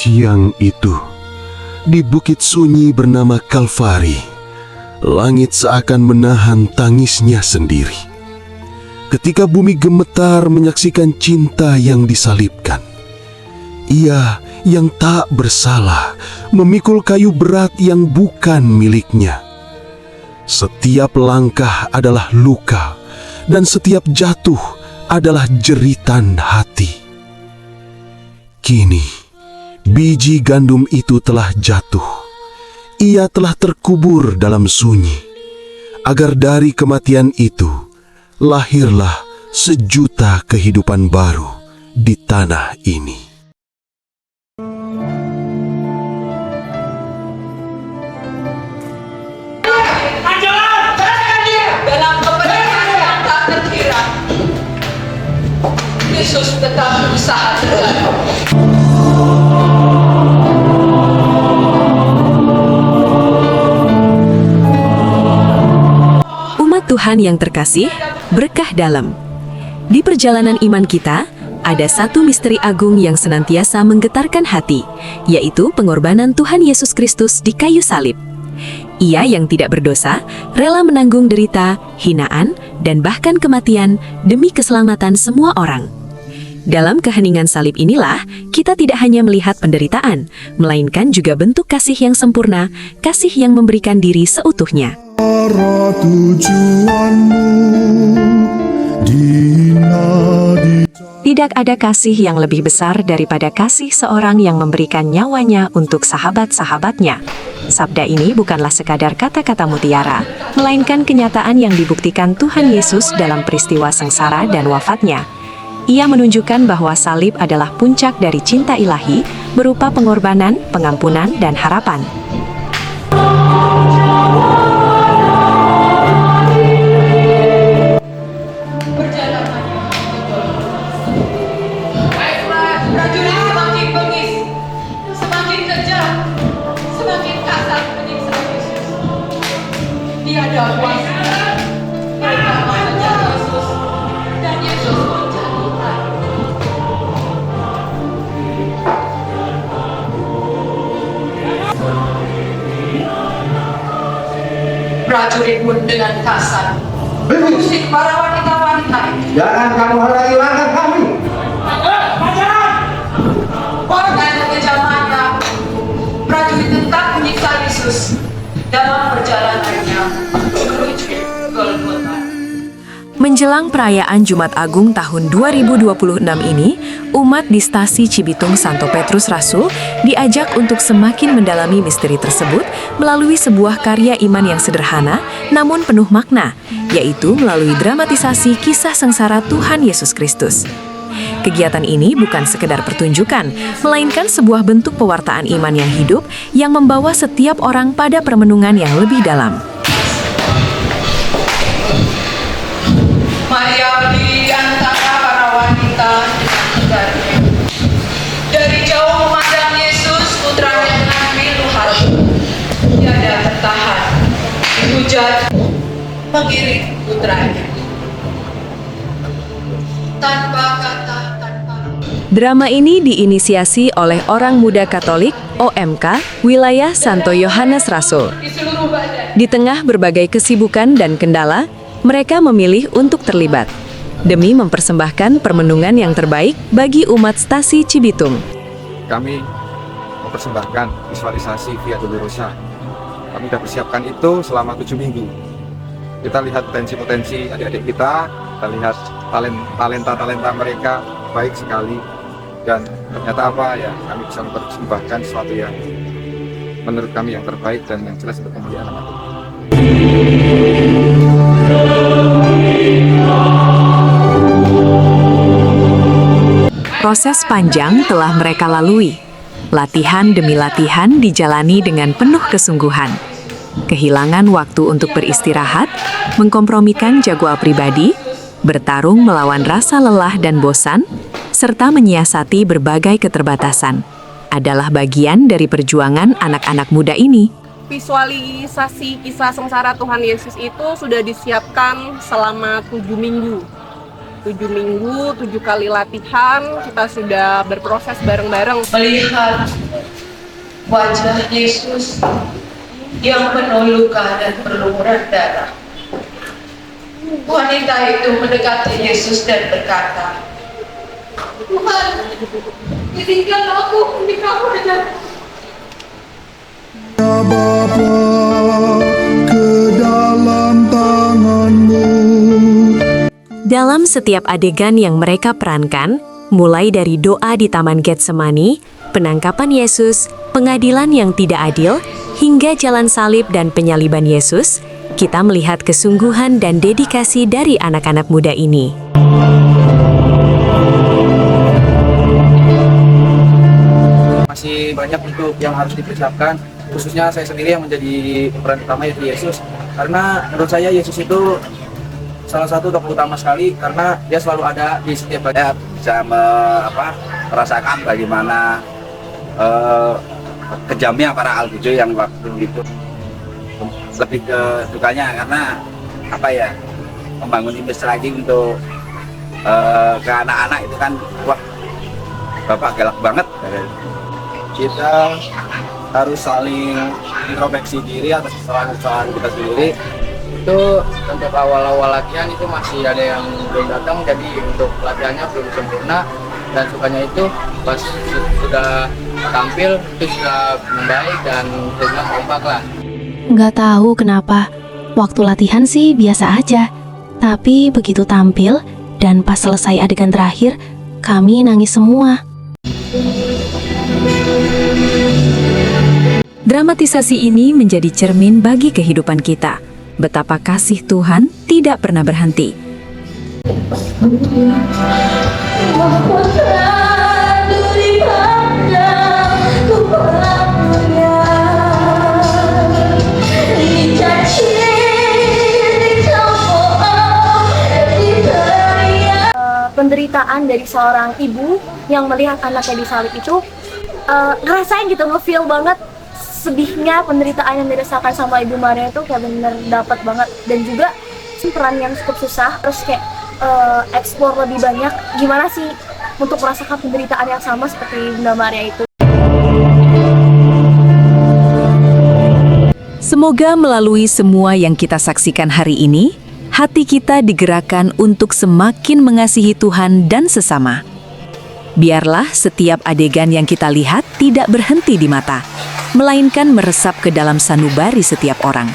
Siang itu, di bukit sunyi bernama Kalvari, langit seakan menahan tangisnya sendiri. Ketika bumi gemetar menyaksikan cinta yang disalibkan, ia yang tak bersalah memikul kayu berat yang bukan miliknya. Setiap langkah adalah luka, dan setiap jatuh adalah jeritan hati. Kini, biji gandum itu telah jatuh. Ia telah terkubur dalam sunyi, agar dari kematian itu lahirlah sejuta kehidupan baru di tanah ini. Yesus tetap berusaha terus. Umat Tuhan yang terkasih, berkah dalam. Di perjalanan iman kita, ada satu misteri agung yang senantiasa menggetarkan hati, yaitu pengorbanan Tuhan Yesus Kristus di kayu salib. Ia yang tidak berdosa, rela menanggung derita, hinaan, dan bahkan kematian demi keselamatan semua orang. Dalam keheningan salib inilah, kita tidak hanya melihat penderitaan, melainkan juga bentuk kasih yang sempurna, kasih yang memberikan diri seutuhnya. Tidak ada kasih yang lebih besar daripada kasih seorang yang memberikan nyawanya untuk sahabat-sahabatnya. Sabda ini bukanlah sekadar kata-kata mutiara, melainkan kenyataan yang dibuktikan Tuhan Yesus dalam peristiwa sengsara dan wafatnya. Ia menunjukkan bahwa salib adalah puncak dari cinta ilahi, berupa pengorbanan, pengampunan, dan harapan. Tiada kuasa, mereka mengejar Yesus, dan Yesus menjatuhkan. Prajurit pun dengan kasar mengusik para wanita-wanita. Jangan kamu halangi langkah kami. Dengan kekejamannya, prajurit tetap menyiksa Yesus dalam perjalanannya menuju Golgota. Menjelang perayaan Jumat Agung tahun 2026 ini, umat di stasi Cibitung Santo Petrus Rasul diajak untuk semakin mendalami misteri tersebut melalui sebuah karya iman yang sederhana namun penuh makna, yaitu melalui dramatisasi kisah sengsara Tuhan Yesus Kristus. Kegiatan ini bukan sekedar pertunjukan, melainkan sebuah bentuk pewartaan iman yang hidup yang membawa setiap orang pada permenungan yang lebih dalam. Maria berdiri di antara para wanita dengan tegarnya. Dari jauh memandang Yesus, putranya dengan pilu hati. Tiada tertahan, dihujat, mengiring putranya. Tanpa kata, tanpa. Drama ini diinisiasi oleh Orang Muda Katolik OMK Wilayah Santo Yohanes Rasul. Di seluruh badan. Di tengah berbagai kesibukan dan kendala, mereka memilih untuk terlibat demi mempersembahkan permenungan yang terbaik bagi umat stasi Cibitung. Kami mempersembahkan visualisasi Via Dolorosa. Kami sudah persiapkan itu selama 7 minggu. Kita lihat potensi-potensi adik-adik kita lihat talenta mereka baik sekali. Dan ternyata apa ya, kami bisa mempersembahkan sesuatu yang menurut kami yang terbaik dan yang jelas untuk kemuliaan nama Tuhan. Proses panjang telah mereka lalui. Latihan demi latihan dijalani dengan penuh kesungguhan. Kehilangan waktu untuk beristirahat, mengkompromikan jadwal pribadi, bertarung melawan rasa lelah dan bosan, serta menyiasati berbagai keterbatasan adalah bagian dari perjuangan anak-anak muda ini. Visualisasi kisah sengsara Tuhan Yesus itu sudah disiapkan selama 7 minggu. 7 minggu, 7 kali latihan, kita sudah berproses bareng-bareng. Melihat wajah Yesus yang penuh luka dan berlumuran darah. Wanita itu mendekati Yesus dan berkata, "Tuhan, izinkan aku menikah pada." Dalam setiap adegan yang mereka perankan, mulai dari doa di Taman Getsemani, penangkapan Yesus, pengadilan yang tidak adil, hingga jalan salib dan penyaliban Yesus, kita melihat kesungguhan dan dedikasi dari anak-anak muda ini. Masih banyak untuk yang harus dipersiapkan, khususnya saya sendiri yang menjadi peran utama yaitu Yesus. Karena menurut saya Yesus itu salah satu tokoh utama sekali karena dia selalu ada di setiap saya bisa merasakan bagaimana kejamnya para algojo yang waktu itu lebih ke dukanya karena membangun image lagi untuk ke anak-anak itu kan wah bapak galak banget. Kita harus saling introspeksi diri atas kesalahan-kesalahan kita sendiri. itu untuk awal-awal latihan itu masih ada yang belum datang, jadi untuk latihannya belum sempurna, dan sukanya itu pas sudah tampil itu sudah membaik dan timnya kompak lah. Nggak tahu kenapa, waktu latihan sih biasa aja, tapi begitu tampil dan pas selesai adegan terakhir, kami nangis semua. Dramatisasi ini menjadi cermin bagi kehidupan kita. Betapa kasih Tuhan tidak pernah berhenti. Penderitaan dari seorang ibu yang melihat anaknya disalib itu ngerasain gitu, nge-feel banget sedihnya, penderitaan yang dirasakan sama Ibu Maria itu kayak bener dapat banget. Dan juga peran yang cukup susah, terus kayak explore lebih banyak gimana sih untuk merasakan penderitaan yang sama seperti Bunda Maria itu. Semoga melalui semua yang kita saksikan hari ini, hati kita digerakkan untuk semakin mengasihi Tuhan dan sesama. Biarlah setiap adegan yang kita lihat tidak berhenti di mata, melainkan meresap ke dalam sanubari setiap orang.